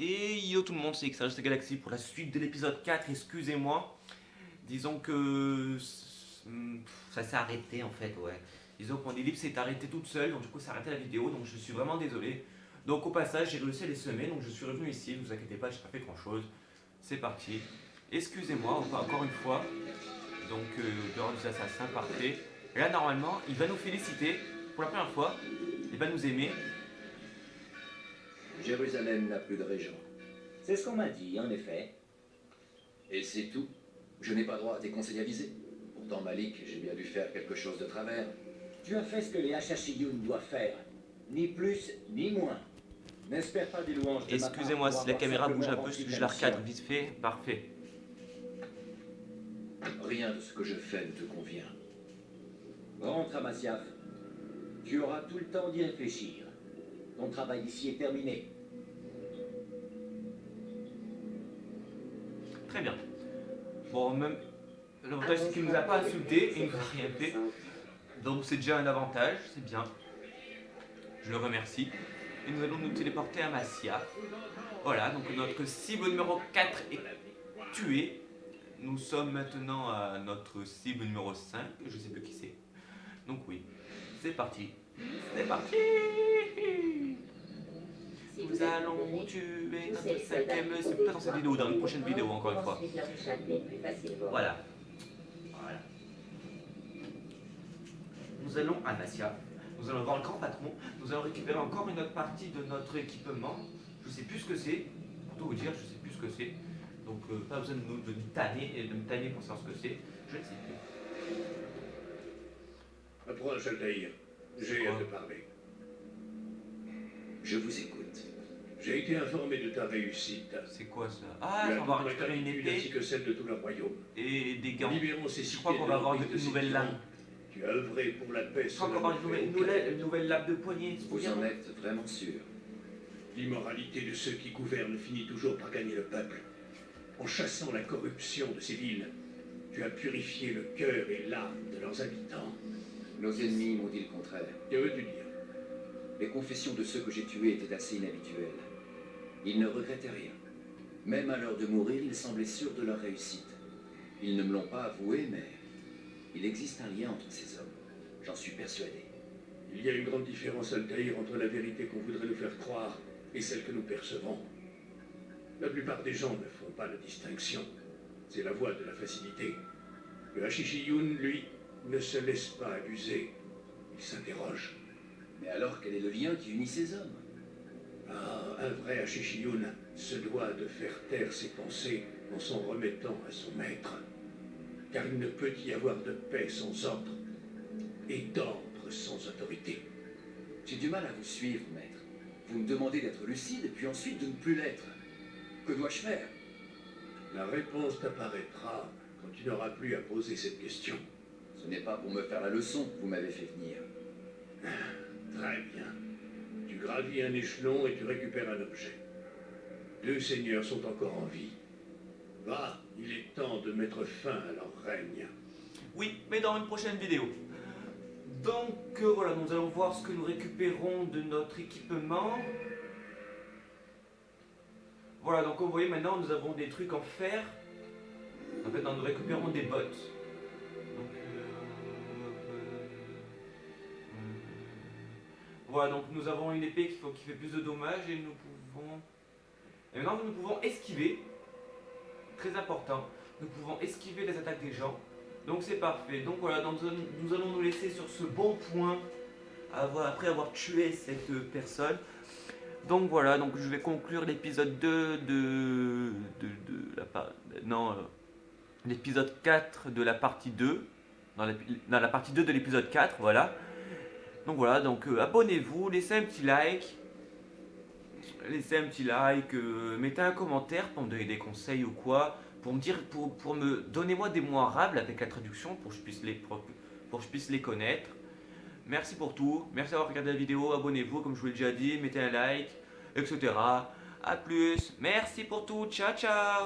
Et yo tout le monde, c'est XRG Galaxy pour la suite de l'épisode 4, excusez-moi. Disons que ça s'est arrêté en fait, ouais. Disons que mon ellipse s'est arrêtée toute seule, donc du coup ça a arrêté la vidéo, donc je suis vraiment désolé. Donc au passage, j'ai réussi à les semer, donc je suis revenu ici, ne vous inquiétez pas, j'ai pas fait grand chose. C'est parti. Excusez-moi encore une fois. Donc dehors des assassins, parfait. Et là normalement, il va nous féliciter pour la première fois, il va nous aimer. Jérusalem n'a plus de régent. C'est ce qu'on m'a dit, en effet. Et c'est tout. Je n'ai pas droit à tes conseils avisés. Pourtant, Malik, j'ai bien dû faire quelque chose de travers. Tu as fait ce que les Hachachiyun doivent faire. Ni plus, ni moins. N'espère pas des louanges de ma part Excusez-moi pour si la avoir caméra bouge un simplement peu, rempli si je ta la recadre mission. vite fait, parfait. Rien de ce que je fais ne te convient. Rentre à Masyaf. Tu auras tout le temps d'y réfléchir. Ton travail ici est terminé. Très bien. Bon, même l'avantage c'est qu'il ne nous a pas insulté et il ne nous a rien fait. Donc c'est déjà un avantage, c'est bien. Je le remercie. Et nous allons nous téléporter à Masyaf. Voilà, donc notre cible numéro 4 est tuée. Nous sommes maintenant à notre cible numéro 5. Je sais plus qui c'est. Donc oui, c'est parti. C'est parti. Nous allons tuer notre cinquième. C'est pas dans cette vidéo, dans une prochaine vidéo encore une fois. Voilà. Voilà. Nous allons à Masyaf. Nous allons voir le grand patron. Nous allons récupérer encore une autre partie de notre équipement. Je sais plus ce que c'est. Pour tout vous dire, je sais plus ce que c'est. Donc pas besoin de me tanner pour savoir ce que c'est. Je ne sais plus. Approche, Altaïr. J'ai à te parler. Je vous écoute. J'ai été informé de ta réussite. C'est quoi ça? Ah, Tu as on va toute ma récupérer une gratitude ainsi épée que celle de tout le royaume. et des gants. Libérons ces Je cités crois qu'on de va avoir l'emprise de une nouvelle ces lame. tyrans. Tu as œuvré pour la paix. Je crois qu'on va avoir une nouvelle lame de poignée. Vous en êtes vraiment sûr? L'immoralité de ceux qui gouvernent finit toujours par gagner le peuple. En chassant la corruption de ces villes, tu as purifié le cœur et l'âme de leurs habitants. Nos ennemis m'ont dit le contraire. Que veux-tu dire? Les confessions de ceux que j'ai tués étaient assez inhabituelles. Ils ne regrettaient rien. Même à l'heure de mourir, ils semblaient sûrs de leur réussite. Ils ne me l'ont pas avoué, mais il existe un lien entre ces hommes. J'en suis persuadé. Il y a une grande différence, Altaïr, entre la vérité qu'on voudrait nous faire croire et celle que nous percevons. La plupart des gens ne font pas la distinction. C'est la voie de la facilité. Le Hachishiyun, lui, ne se laisse pas abuser. Il s'interroge. Mais alors, quel est le lien qui unit ces hommes? Ah, un vrai Hachishiyun se doit de faire taire ses pensées en s'en remettant à son maître. Car il ne peut y avoir de paix sans ordre, et d'ordre sans autorité. J'ai du mal à vous suivre, maître. Vous me demandez d'être lucide, et puis ensuite de ne plus l'être. Que dois-je faire? La réponse t'apparaîtra quand tu n'auras plus à poser cette question. Ce n'est pas pour me faire la leçon que vous m'avez fait venir. Très bien. Tu gravis un échelon et tu récupères un objet. Deux seigneurs sont encore en vie. Va, il est temps de mettre fin à leur règne. Oui, mais dans une prochaine vidéo. Donc voilà, nous allons voir ce que nous récupérons de notre équipement. Voilà, donc comme vous voyez maintenant nous avons des trucs en fer. En fait, nous récupérons des bottes. Donc, voilà, donc nous avons une épée qui fait plus de dommages et nous pouvons... Et maintenant nous pouvons esquiver. Très important. Nous pouvons esquiver les attaques des gens. Donc c'est parfait. Donc voilà, donc nous allons nous laisser sur ce bon point après avoir tué cette personne. Donc voilà, donc je vais conclure l'épisode 2 l'épisode 4 de la partie 2. Dans la partie 2 de l'épisode 4, voilà. Donc voilà, donc abonnez-vous, laissez un petit like. Mettez un commentaire pour me donner des conseils ou quoi. Pour me dire, donnez-moi des mots arabes avec la traduction pour que je puisse les connaître. Merci pour tout, merci d'avoir regardé la vidéo, abonnez-vous comme je vous l'ai déjà dit, mettez un like, etc. A plus, merci pour tout, ciao ciao.